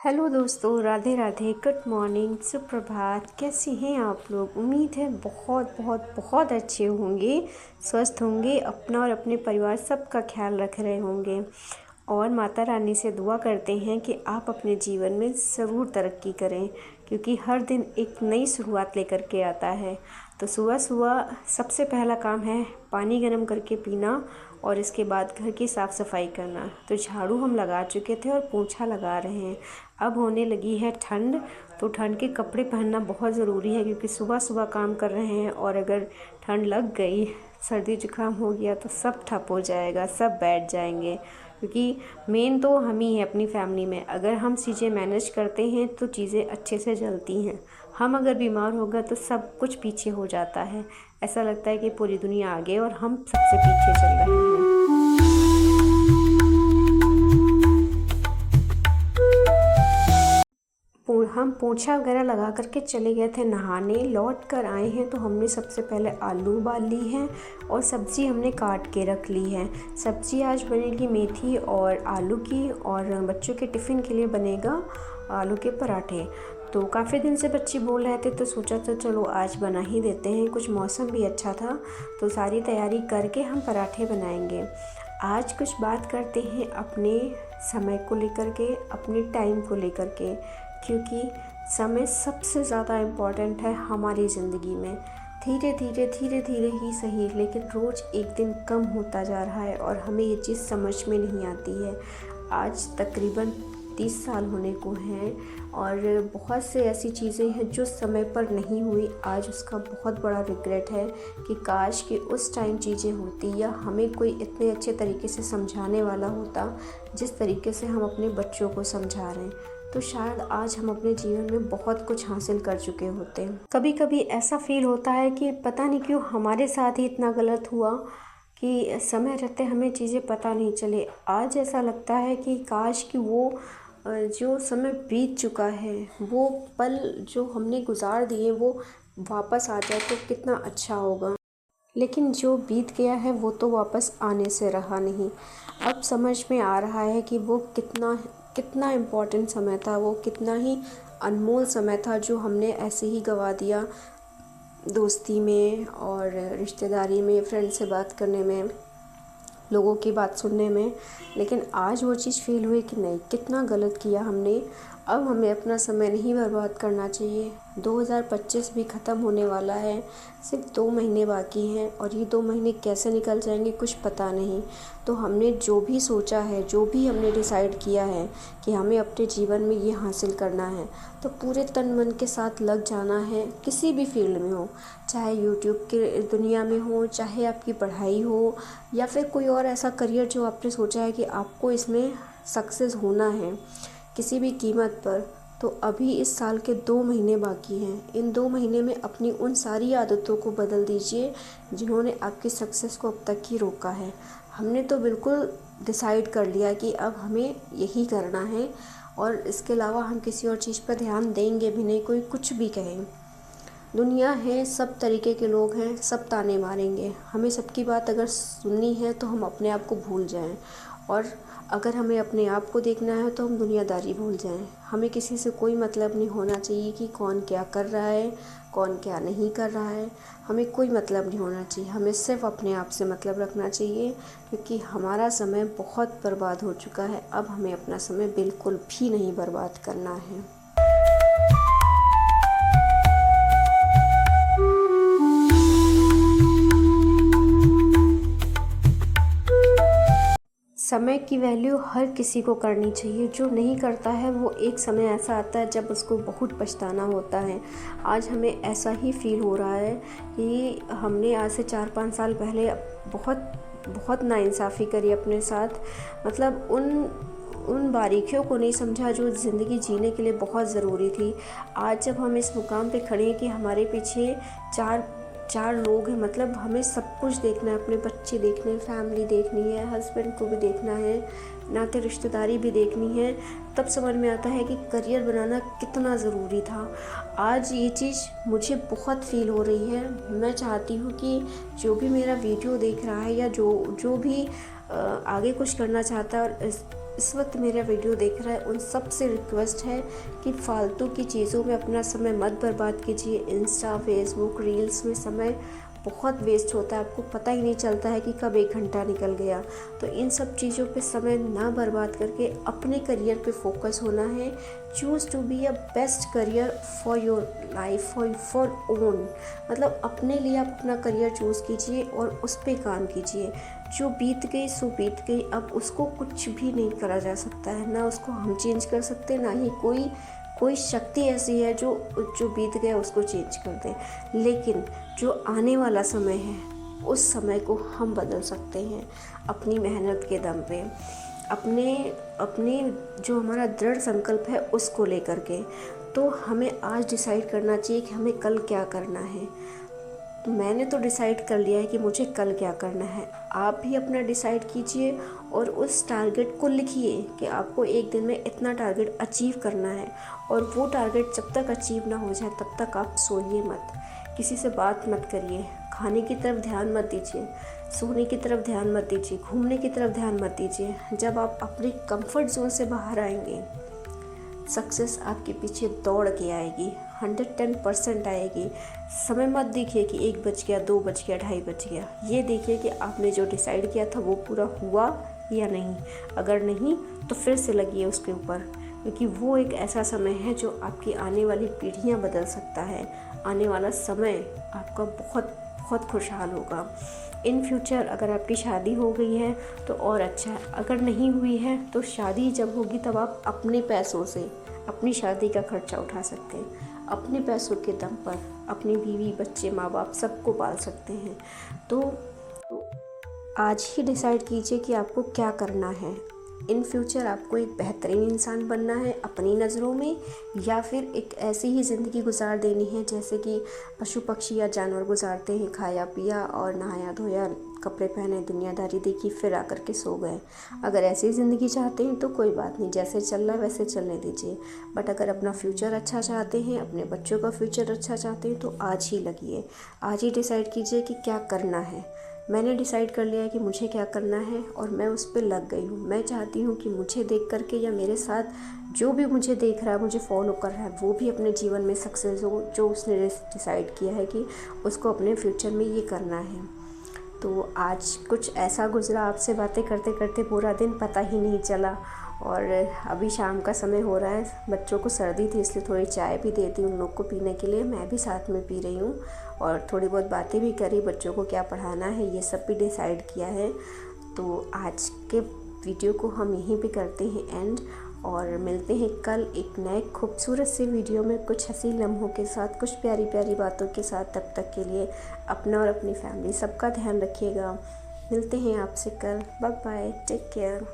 Hello दोस्तों, Radhe Radhe, good morning, सुप्रभात। कैसे हैं आप लोग? उम्मीद है बहुत बहुत बहुत अच्छे होंगे, स्वस्थ होंगे, अपना और अपने परिवार सबका ख्याल रख रहे होंगे। और माता रानी से दुआ करते हैं कि आप अपने जीवन में ज़रूर तरक्की करें, क्योंकि हर दिन एक नई शुरुआत लेकर के आता है। तो सुबह सुबह सबसे पहला काम है पानी गर्म करके पीना, और इसके बाद घर की साफ़ सफाई करना। तो झाड़ू हम लगा चुके थे और पोछा लगा रहे हैं। अब होने लगी है ठंड, तो ठंड के कपड़े पहनना बहुत ज़रूरी है, क्योंकि सुबह सुबह काम कर रहे हैं और अगर ठंड लग गई, सर्दी जुकाम हो गया तो सब ठप हो जाएगा, सब बैठ जाएंगे। क्योंकि मेन तो हम ही हैं अपनी फैमिली में। अगर हम चीज़ें मैनेज करते हैं तो चीज़ें अच्छे से चलती हैं। हम अगर बीमार हो गए तो सब कुछ पीछे हो जाता है। ऐसा लगता है कि पूरी दुनिया आगे और हम सबसे पीछे चल रहे हैं। हम पोछा वगैरह लगा करके चले गए थे नहाने। लौट कर आए हैं तो हमने सबसे पहले आलू उबाल ली हैं और सब्ज़ी हमने काट के रख ली है। सब्ज़ी आज बनेगी मेथी और आलू की, और बच्चों के टिफ़िन के लिए बनेगा आलू के पराठे। तो काफ़ी दिन से बच्चे बोल रहे थे तो सोचा तो चलो आज बना ही देते हैं। कुछ मौसम भी अच्छा था तो सारी तैयारी करके हम पराठे बनाएंगे। आज कुछ बात करते हैं अपने समय को लेकर के, अपने टाइम को लेकर के, क्योंकि समय सबसे ज़्यादा इम्पॉर्टेंट है हमारी ज़िंदगी में। धीरे धीरे ही सही, लेकिन रोज़ एक दिन कम होता जा रहा है और हमें ये चीज़ समझ में नहीं आती है। आज तकरीबन 30 साल होने को हैं और बहुत से ऐसी चीज़ें हैं जो समय पर नहीं हुई। आज उसका बहुत बड़ा रिग्रेट है कि काश कि उस टाइम चीज़ें होती, या हमें कोई इतने अच्छे तरीके से समझाने वाला होता जिस तरीके से हम अपने बच्चों को समझा रहे हैं, तो शायद आज हम अपने जीवन में बहुत कुछ हासिल कर चुके होते। कभी कभी ऐसा फील होता है कि पता नहीं क्यों हमारे साथ ही इतना गलत हुआ कि समय रहते हमें चीज़ें पता नहीं चले। आज ऐसा लगता है कि काश कि वो जो समय बीत चुका है, वो पल जो हमने गुजार दिए वो वापस आ जाए तो कितना अच्छा होगा। लेकिन जो बीत गया है वो तो वापस आने से रहा नहीं। अब समझ में आ रहा है कि वो कितना इम्पोर्टेंट समय था, वो कितना ही अनमोल समय था जो हमने ऐसे ही गवा दिया, दोस्ती में और रिश्तेदारी में, फ्रेंड से बात करने में, लोगों की बात सुनने में। लेकिन आज वो चीज़ फील हुई कि नहीं, कितना गलत किया हमने। अब हमें अपना समय नहीं बर्बाद करना चाहिए। 2025 भी ख़त्म होने वाला है, सिर्फ 2 महीने बाकी हैं और ये 2 महीने कैसे निकल जाएंगे कुछ पता नहीं। तो हमने जो भी सोचा है, जो भी हमने डिसाइड किया है कि हमें अपने जीवन में ये हासिल करना है, तो पूरे तन मन के साथ लग जाना है। किसी भी फील्ड में हो, चाहे यूट्यूब की दुनिया में हो, चाहे आपकी पढ़ाई हो, या फिर कोई और ऐसा करियर जो आपने सोचा है कि आपको इसमें सक्सेस होना है किसी भी कीमत पर। तो अभी इस साल के 2 महीने बाकी हैं। इन 2 महीने में अपनी उन सारी आदतों को बदल दीजिए जिन्होंने आपकी सक्सेस को अब तक ही रोका है। हमने तो बिल्कुल डिसाइड कर लिया कि अब हमें यही करना है, और इसके अलावा हम किसी और चीज़ पर ध्यान देंगे भी नहीं। कोई कुछ भी कहे, दुनिया है, सब तरीके के लोग हैं, सब ताने मारेंगे। हमें सबकी बात अगर सुननी है तो हम अपने आप को भूल जाएं, और अगर हमें अपने आप को देखना है तो हम दुनियादारी भूल जाएं। हमें किसी से कोई मतलब नहीं होना चाहिए कि कौन क्या कर रहा है, कौन क्या नहीं कर रहा है। हमें कोई मतलब नहीं होना चाहिए, हमें सिर्फ अपने आप से मतलब रखना चाहिए, क्योंकि हमारा समय बहुत बर्बाद हो चुका है। अब हमें अपना समय बिल्कुल भी नहीं बर्बाद करना है। समय की वैल्यू हर किसी को करनी चाहिए। जो नहीं करता है वो एक समय ऐसा आता है जब उसको बहुत पछताना होता है। आज हमें ऐसा ही फील हो रहा है कि हमने आज से 4-5 साल पहले बहुत नाइंसाफ़ी करी अपने साथ। मतलब उन बारीकियों को नहीं समझा जो ज़िंदगी जीने के लिए बहुत ज़रूरी थी। आज जब हम इस मुकाम पे खड़े हैं कि हमारे पीछे चार लोग हैं, मतलब हमें सब कुछ देखना है, अपने बच्चे देखने हैं, फैमिली देखनी है, हस्बैंड को भी देखना है, नाते रिश्तेदारी भी देखनी है, तब समझ में आता है कि करियर बनाना कितना ज़रूरी था। आज ये चीज़ मुझे बहुत फील हो रही है। मैं चाहती हूँ कि जो भी मेरा वीडियो देख रहा है, या जो भी आगे कुछ करना चाहता है और इस वक्त मेरा वीडियो देख रहा है उन सब से रिक्वेस्ट है कि फालतू की चीज़ों में अपना समय मत बर्बाद कीजिए। इंस्टा, फेसबुक, रील्स में समय बहुत वेस्ट होता है, आपको पता ही नहीं चलता है कि कब 1 घंटा निकल गया। तो इन सब चीज़ों पे समय ना बर्बाद करके अपने करियर पे फोकस होना है। Choose to be a best career for your life, for own, मतलब अपने लिए आप अपना करियर चूज़ कीजिए और उस पर काम कीजिए। जो बीत गई सो बीत गई, अब उसको कुछ भी नहीं करा जा सकता है, ना उसको हम चेंज कर सकते, ना ही कोई शक्ति ऐसी है जो बीत गया उसको चेंज कर दे। लेकिन जो आने वाला समय है उस समय को हम बदल सकते हैं अपनी मेहनत के दम पे, अपने जो हमारा दृढ़ संकल्प है उसको लेकर के। तो हमें आज डिसाइड करना चाहिए कि हमें कल क्या करना है। मैंने तो डिसाइड कर लिया है कि मुझे कल क्या करना है, आप भी अपना डिसाइड कीजिए और उस टारगेट को लिखिए कि आपको एक दिन में इतना टारगेट अचीव करना है। और वो टारगेट जब तक अचीव ना हो जाए तब तक आप सोइए मत, किसी से बात मत करिए, खाने की तरफ ध्यान मत दीजिए, सोने की तरफ ध्यान मत दीजिए, घूमने की तरफ ध्यान मत दीजिए। जब आप अपने कंफर्ट जोन से बाहर आएंगे, सक्सेस आपके पीछे दौड़ के आएगी, 110% आएगी। समय मत देखिए कि 1 बज गया, 2 बज गया, 2:30 बज गया। ये देखिए कि आपने जो डिसाइड किया था वो पूरा हुआ या नहीं। अगर नहीं तो फिर से लगिए उसके ऊपर, क्योंकि वो एक ऐसा समय है जो आपकी आने वाली पीढ़ियाँ बदल सकता है। आने वाला समय आपका बहुत बहुत खुशहाल होगा। इन फ्यूचर अगर आपकी शादी हो गई है तो और अच्छा है, अगर नहीं हुई है तो शादी जब होगी तब आप अपने पैसों से अपनी शादी का खर्चा उठा सकते हैं, अपने पैसों के दम पर अपनी बीवी, बच्चे, माँ बाप सबको पाल सकते हैं। तो आज ही डिसाइड कीजिए कि आपको क्या करना है। इन फ्यूचर आपको एक बेहतरीन इंसान बनना है अपनी नज़रों में, या फिर एक ऐसी ही ज़िंदगी गुजार देनी है जैसे कि पशु पक्षी या जानवर गुजारते हैं, खाया पिया और नहाया धोया, कपड़े पहने, दुनियादारी देखी, फिर आकर के सो गए। अगर ऐसी ज़िंदगी चाहते हैं तो कोई बात नहीं, जैसे चल रहा है वैसे चलने दीजिए। बट अगर अपना फ्यूचर अच्छा चाहते हैं, अपने बच्चों का फ्यूचर अच्छा चाहते हैं तो आज ही लगिए, आज ही डिसाइड कीजिए कि क्या करना है। मैंने डिसाइड कर लिया है कि मुझे क्या करना है और मैं उस पर लग गई हूँ। मैं चाहती हूँ कि मुझे देख करके या मेरे साथ जो भी मुझे देख रहा है, मुझे फॉलो कर रहा है, वो भी अपने जीवन में सक्सेस हो, जो उसने डिसाइड किया है कि उसको अपने फ्यूचर में ये करना है। तो आज कुछ ऐसा गुजरा, आपसे बातें करते करते पूरा दिन पता ही नहीं चला। और अभी शाम का समय हो रहा है, बच्चों को सर्दी थी इसलिए थोड़ी चाय भी दे दी उन लोग को पीने के लिए, मैं भी साथ में पी रही हूँ और थोड़ी बहुत बातें भी करी, बच्चों को क्या पढ़ाना है ये सब भी डिसाइड किया है। तो आज के वीडियो को हम यहीं पे करते हैं एंड, और मिलते हैं कल एक नए खूबसूरत से वीडियो में, कुछ हंसी लम्हों के साथ, कुछ प्यारी प्यारी बातों के साथ। तब तक के लिए अपना और अपनी फैमिली सबका ध्यान रखिएगा। मिलते हैं आपसे कल। Bye bye, take care.